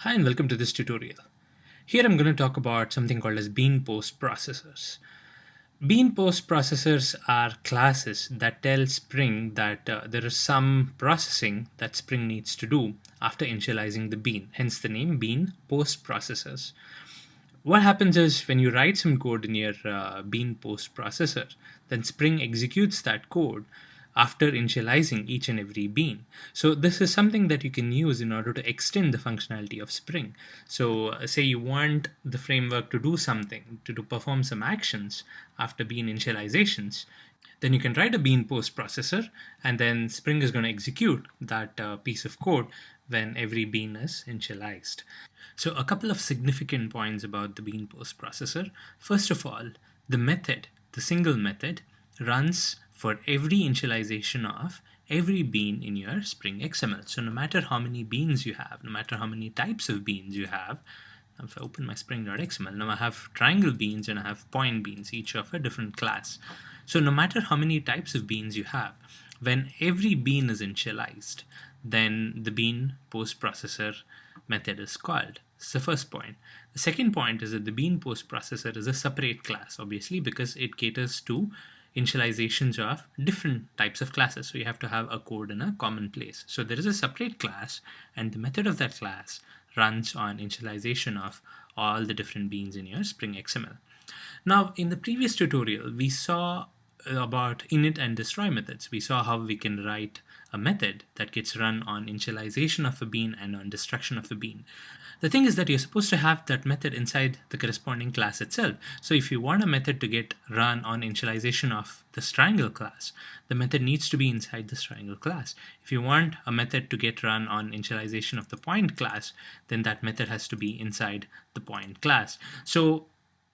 Hi and welcome to this tutorial. Here I'm going to talk about something called as BeanPostProcessors. BeanPostProcessors are classes that tell Spring that there is some processing that Spring needs to do after initializing the bean, hence the name BeanPostProcessors. What happens is when you write some code in your BeanPostProcessor, then Spring executes that code after initializing each and every bean. So this is something that you can use in order to extend the functionality of Spring. So say you want the framework to do something, to perform some actions after bean initializations, then you can write a bean post processor, and then Spring is going to execute that piece of code when every bean is initialized. So a couple of significant points about the bean post processor. First of all, the single method, runs for every initialization of every bean in your Spring XML. So no matter how many beans you have, no matter how many types of beans you have, if I open my spring.xml, now I have triangle beans and I have point beans, each of a different class. So no matter how many types of beans you have, when every bean is initialized, then the bean post processor method is called. That's the first point. The second point is that the bean post processor is a separate class, obviously, because it caters to initializations of different types of classes. So you have to have a code in a common place. So there is a separate class, and the method of that class runs on initialization of all the different beans in your Spring XML. Now, in the previous tutorial, we saw about init and destroy methods. We saw how we can write a method that gets run on initialization of a bean and on destruction of a bean. The thing is that you're supposed to have that method inside the corresponding class itself. So if you want a method to get run on initialization of the triangle class, the method needs to be inside this triangle class. If you want a method to get run on initialization of the point class, then that method has to be inside the point class. So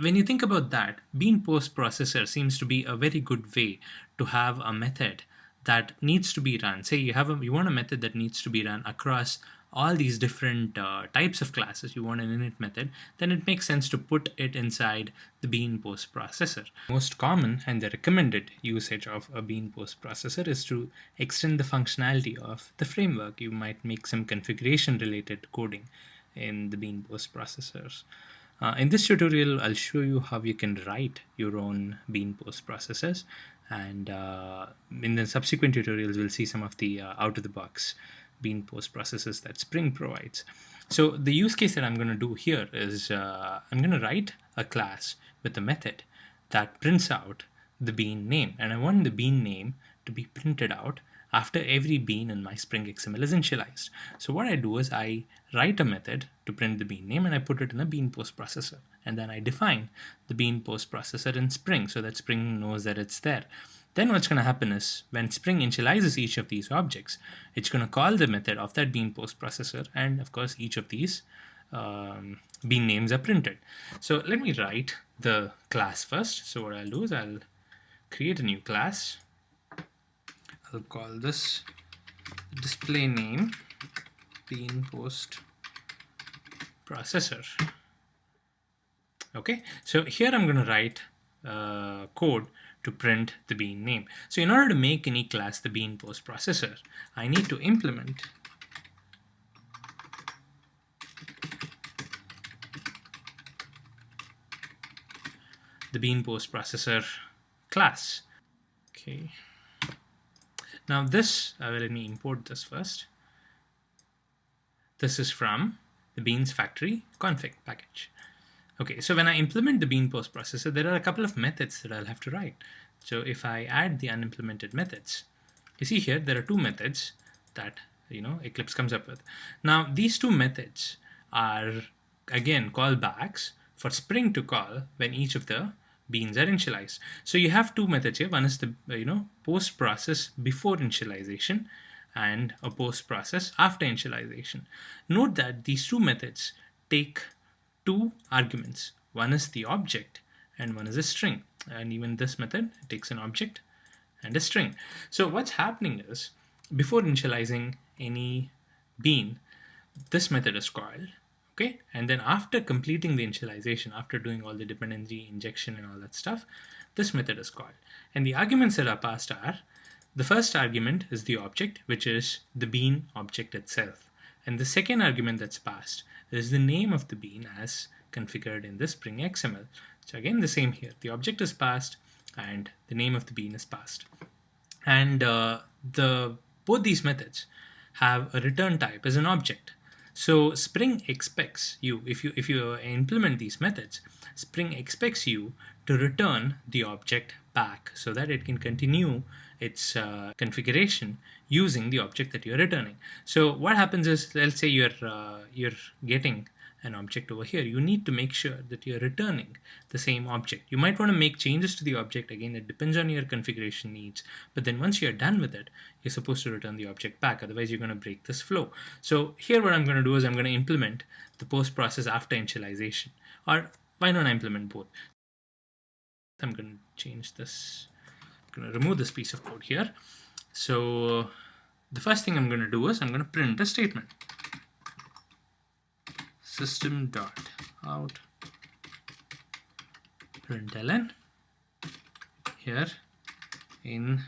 when you think about that, bean post processor seems to be a very good way to have a method that needs to be run. Say you want a method that needs to be run across all these different types of classes. You want an init method, then it makes sense to put it inside the bean post processor. Most common and the recommended usage of a bean post processor is to extend the functionality of the framework. You might make some configuration related coding in the bean post processors. In this tutorial, I'll show you how you can write your own bean post processors, and in the subsequent tutorials, we'll see some of the out-of-the-box bean post processors that Spring provides. So the use case that I'm going to do here is I'm going to write a class with a method that prints out the bean name, and I want the bean name to be printed out after every bean in my Spring XML is initialized. So what I do is I write a method to print the bean name and I put it in a bean post processor, and then I define the bean post processor in Spring so that Spring knows that it's there. Then what's going to happen is when Spring initializes each of these objects, it's going to call the method of that bean post processor, and of course each of these bean names are printed. So let me write the class first. So what I'll do is I'll create a new class. I'll call this display name bean post processor. Okay, so here I'm going to write code to print the bean name. So in order to make any class the bean post processor, I need to implement the bean post processor class. Okay. Now this, let me import this first. This is from the beans factory config package. Okay, so when I implement the bean post processor, there are a couple of methods that I'll have to write. So if I add the unimplemented methods, you see here there are two methods that Eclipse comes up with. Now these two methods are again callbacks for Spring to call when each of the beans are initialized. So you have two methods here. One is the post process before initialization and a post process after initialization. Note that these two methods take two arguments. One is the object and one is a string. And even this method takes an object and a string. So what's happening is before initializing any bean, this method is called. Okay, and then after completing the initialization, after doing all the dependency injection and all that stuff, this method is called. And the arguments that are passed are, the first argument is the object, which is the bean object itself. And the second argument that's passed is the name of the bean as configured in the Spring XML. So again, the same here. The object is passed and the name of the bean is passed. And both these methods have a return type as an object. So Spring expects you, if you implement these methods, Spring expects you to return the object back so that it can continue its configuration using the object that you're returning. So what happens is, let's say you're getting an object over here, you need to make sure that you're returning the same object. You might want to make changes to the object. Again, it depends on your configuration needs, but then once you're done with it, you're supposed to return the object back, otherwise you're going to break this flow. So here what I'm going to do is I'm going to implement the post process after initialization, or why not I implement both? I'm going to change this. I'm going to remove this piece of code here. So the first thing I'm going to do is I'm going to print a statement. System.out println here in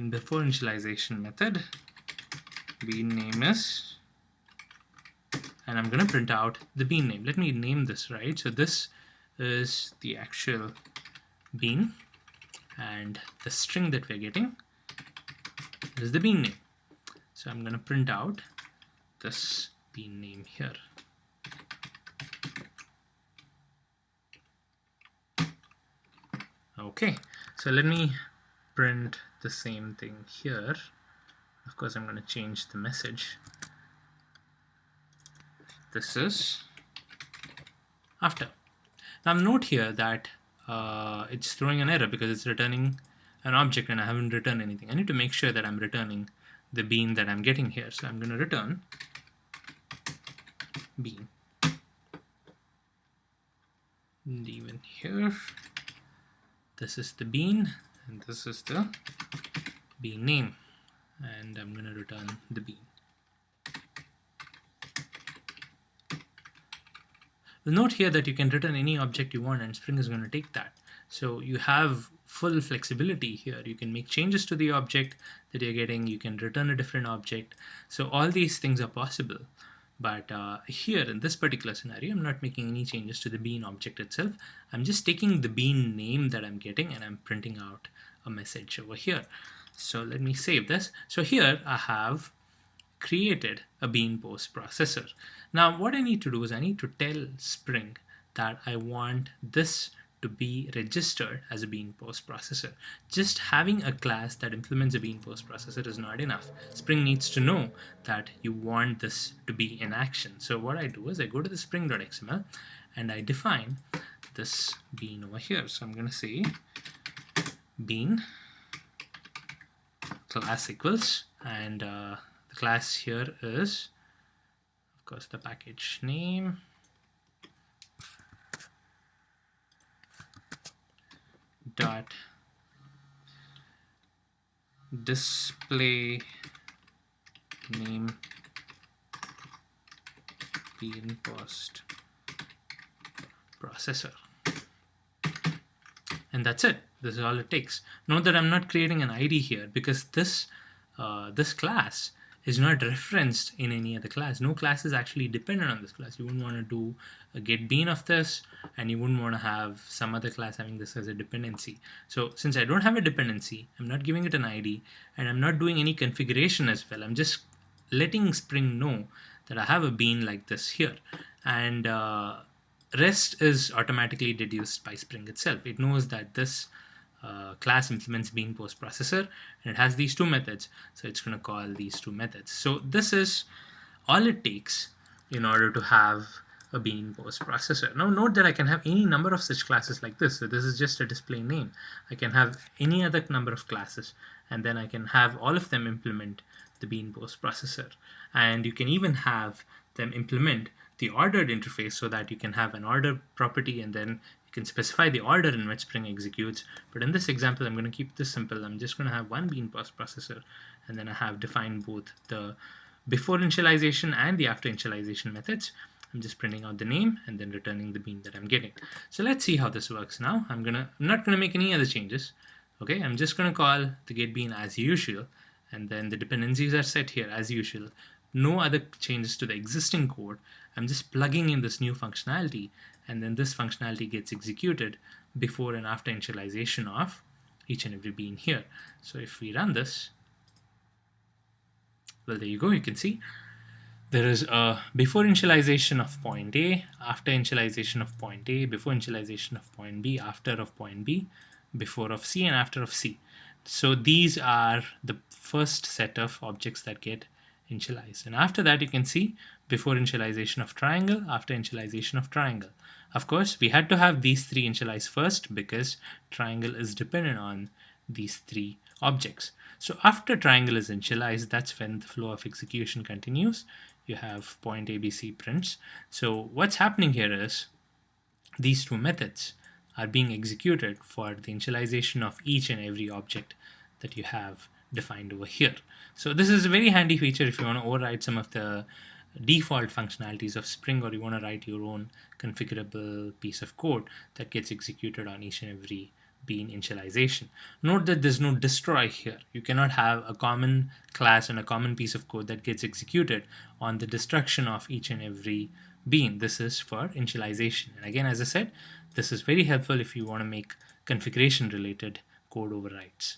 before initialization method, bean name is, and I'm going to print out the bean name. Let me name this, right? So this is the actual bean, and the string that we're getting is the bean name. So I'm going to print out this bean name here. Okay, so let me print the same thing here. Of course, I'm going to change the message. This is after. Now note here that it's throwing an error because it's returning an object and I haven't returned anything. I need to make sure that I'm returning the bean that I'm getting here. So I'm going to return bean. And even here, this is the bean and this is the bean name, and I'm going to return the bean. Note here that you can return any object you want and Spring is going to take that. So you have full flexibility here. You can make changes to the object that you're getting. You can return a different object. So all these things are possible. But here in this particular scenario, I'm not making any changes to the bean object itself. I'm just taking the bean name that I'm getting and I'm printing out a message over here. So let me save this. So here I have created a BeanPostProcessor. Now what I need to do is I need to tell Spring that I want this to be registered as a BeanPostProcessor. Just having a class that implements a BeanPostProcessor is not enough. Spring needs to know that you want this to be in action. So what I do is I go to the spring.xml and I define this bean over here. So I'm going to say bean class equals, and the class here is, of course, the package name, dot display name BeanPostProcessor, and that's it. This is all it takes. Note that I'm not creating an ID here because this class is not referenced in any other class. No class is actually dependent on this class. You wouldn't want to do a get bean of this, and you wouldn't want to have some other class having this as a dependency. So since I don't have a dependency, I'm not giving it an ID, and I'm not doing any configuration as well. I'm just letting Spring know that I have a bean like this here, and rest is automatically deduced by Spring itself. It knows that this class implements BeanPostProcessor and it has these two methods, so it's going to call these two methods. So this is all it takes in order to have a BeanPostProcessor. Now note that I can have any number of such classes like this. So this is just a display name. I can have any other number of classes, and then I can have all of them implement the BeanPostProcessor. And you can even have them implement the ordered interface so that you can have an order property and then you can specify the order in which Spring executes. But in this example, I'm going to keep this simple. I'm just going to have one BeanPostProcessor, and then I have defined both the before initialization and the after initialization methods. I'm just printing out the name and then returning the bean that I'm getting. So let's see how this works now. I'm not gonna make any other changes. Okay, I'm just gonna call the get bean as usual, and then the dependencies are set here as usual. No other changes to the existing code. I'm just plugging in this new functionality, and then this functionality gets executed before and after initialization of each and every bean here. So if we run this, well, there you go. You can see there is a before initialization of point A, after initialization of point A, before initialization of point B, after of point B, before of C, and after of C. So these are the first set of objects that get initialized. And after that, you can see before initialization of triangle, after initialization of triangle. Of course, we had to have these three initialized first because triangle is dependent on these three objects. So after triangle is initialized, that's when the flow of execution continues. You have point ABC prints. So what's happening here is these two methods are being executed for the initialization of each and every object that you have defined over here. So this is a very handy feature if you want to override some of the default functionalities of Spring, or you want to write your own configurable piece of code that gets executed on each and every bean initialization. Note that there's no destroy here. You cannot have a common class and a common piece of code that gets executed on the destruction of each and every bean. This is for initialization. And again, as I said, this is very helpful if you want to make configuration related code overrides.